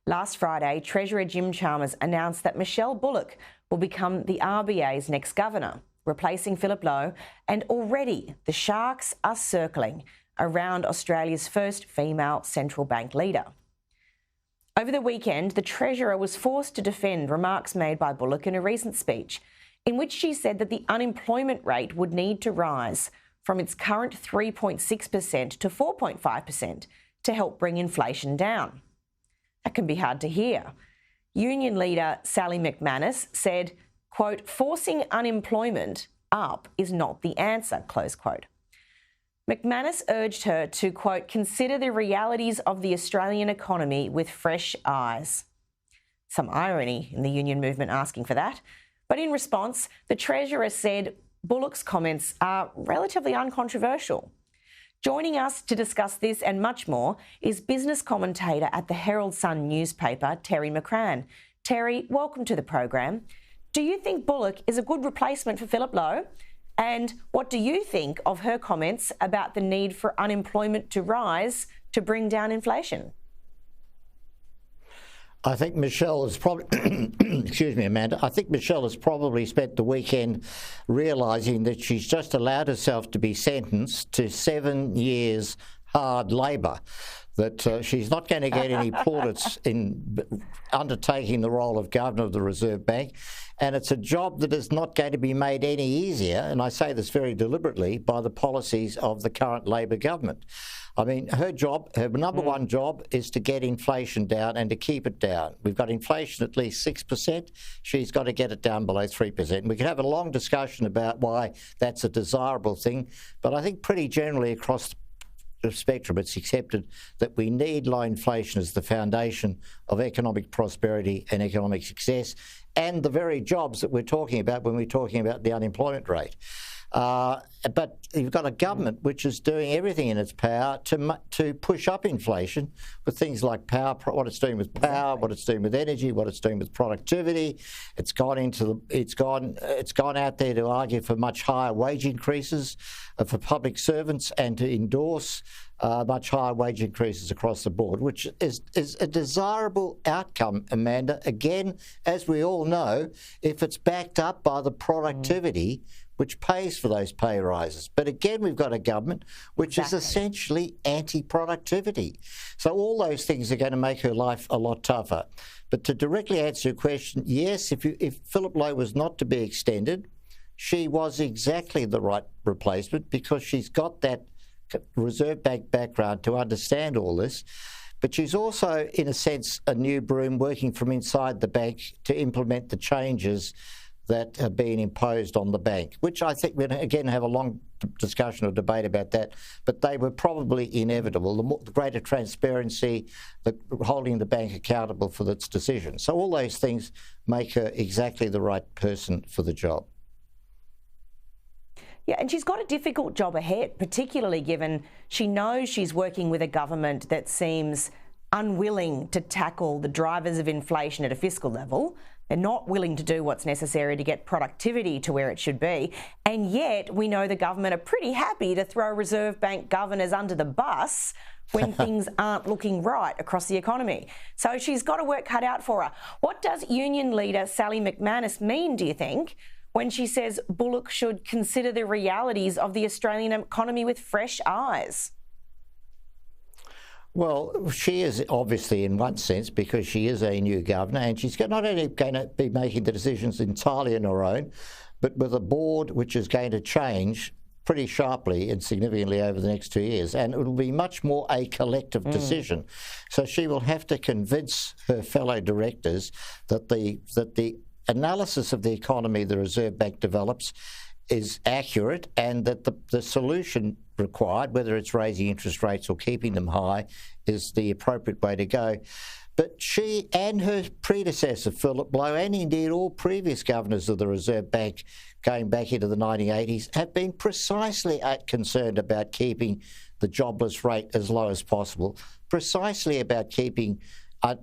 Last Friday, Treasurer Jim Chalmers announced that Michele Bullock will become the RBA's next governor, replacing Philip Lowe, and already the sharks are circling around Australia's first female central bank leader. Over the weekend, the Treasurer was forced to defend remarks made by Bullock in a recent speech, in which she said that the unemployment rate would need to rise from its current 3.6% to 4.5% to help bring inflation down. That can be hard to hear. Union leader Sally McManus said, quote, "Forcing unemployment up is not the answer," close quote. McManus urged her to, quote, "consider the realities of the Australian economy with fresh eyes." Some irony in the union movement asking for that. But in response, the Treasurer said Bullock's comments are relatively uncontroversial. Joining us to discuss this and much more is business commentator at the Herald Sun newspaper, Terry McCrann. Terry, welcome to the program. Do you think Bullock is a good replacement for Philip Lowe? And what do you think of her comments about the need for unemployment to rise to bring down inflation? I think Michele has probably, excuse me, Amanda, I think Michele has probably spent the weekend realising that she's just allowed herself to be sentenced to 7 years hard labour, that she's not going to get any plaudits in undertaking the role of Governor of the Reserve Bank, and it's a job that is not going to be made any easier, and I say this very deliberately, by the policies of the current Labor government. I mean, her job, her number one job is to get inflation down and to keep it down. We've got inflation at least 6%. She's got to get it down below 3%. We could have a long discussion about why that's a desirable thing, but I think pretty generally across the spectrum it's accepted that we need low inflation as the foundation of economic prosperity and economic success and the very jobs that we're talking about when we're talking about the unemployment rate. But you've got a government which is doing everything in its power to push up inflation with things like power, what it's doing with power, what it's doing with energy, what it's doing with productivity. It's gone out there to argue for much higher wage increases for public servants and to endorse much higher wage increases across the board, which is a desirable outcome, Amanda. Again, as we all know, if it's backed up by the productivity which pays for those pay rises. But again, we've got a government which is essentially anti-productivity. So all those things are going to make her life a lot tougher. But to directly answer your question, yes, if Philip Lowe was not to be extended, she was exactly the right replacement because she's got that Reserve Bank background to understand all this. But she's also, in a sense, a new broom working from inside the bank to implement the changes that have been imposed on the bank, which I think we're again have a long discussion or debate about that, but they were probably inevitable. The greater transparency, the holding the bank accountable for its decisions. So all those things make her exactly the right person for the job. Yeah, and she's got a difficult job ahead, particularly given she knows she's working with a government that seems unwilling to tackle the drivers of inflation at a fiscal level. They're not willing to do what's necessary to get productivity to where it should be. And yet we know the government are pretty happy to throw Reserve Bank governors under the bus when things aren't looking right across the economy. So she's got a work cut out for her. What does union leader Sally McManus mean, do you think, when she says Bullock should consider the realities of the Australian economy with fresh eyes? Well, she is obviously in one sense because she is a new governor and she's not only going to be making the decisions entirely on her own, but with a board which is going to change pretty sharply and significantly over the next 2 years. And it will be much more a collective decision. So she will have to convince her fellow directors that the analysis of the economy the Reserve Bank develops is accurate and that the solution required, whether it's raising interest rates or keeping them high, is the appropriate way to go. But she and her predecessor, Philip Lowe, and indeed all previous governors of the Reserve Bank going back into the 1980s, have been precisely concerned about keeping the jobless rate as low as possible, precisely about keeping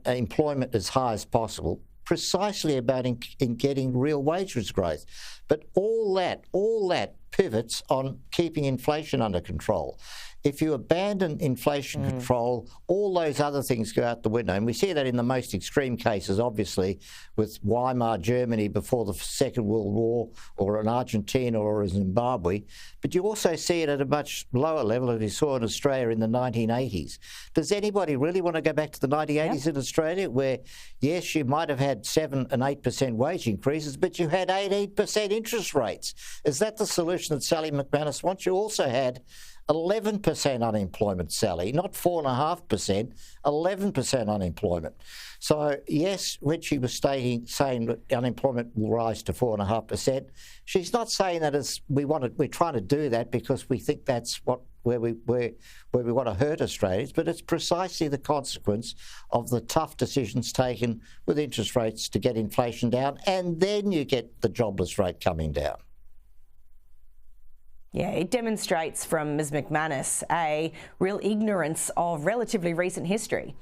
employment as high as possible, precisely about in getting real wages growth. But all that pivots on keeping inflation under control. if you abandon inflation control, all those other things go out the window. And we see that in the most extreme cases, obviously, with Weimar Germany before the Second World War, or in Argentina or in Zimbabwe. But you also see it at a much lower level, as you saw in Australia in the 1980s. Does anybody really want to go back to the 1980s in Australia, where, yes, you might have had 7 and 8% wage increases, but you had 18% interest rates? Is that the solution that Sally McManus wants? You also had 11% unemployment, Sally, not 4.5%, 11% unemployment. So, yes, when she was saying that unemployment will rise to 4.5%, she's not saying that as we're trying to do that because we think that's where we want to hurt Australians, but it's precisely the consequence of the tough decisions taken with interest rates to get inflation down, and then you get the jobless rate coming down. Yeah, it demonstrates from Ms McManus a real ignorance of relatively recent history.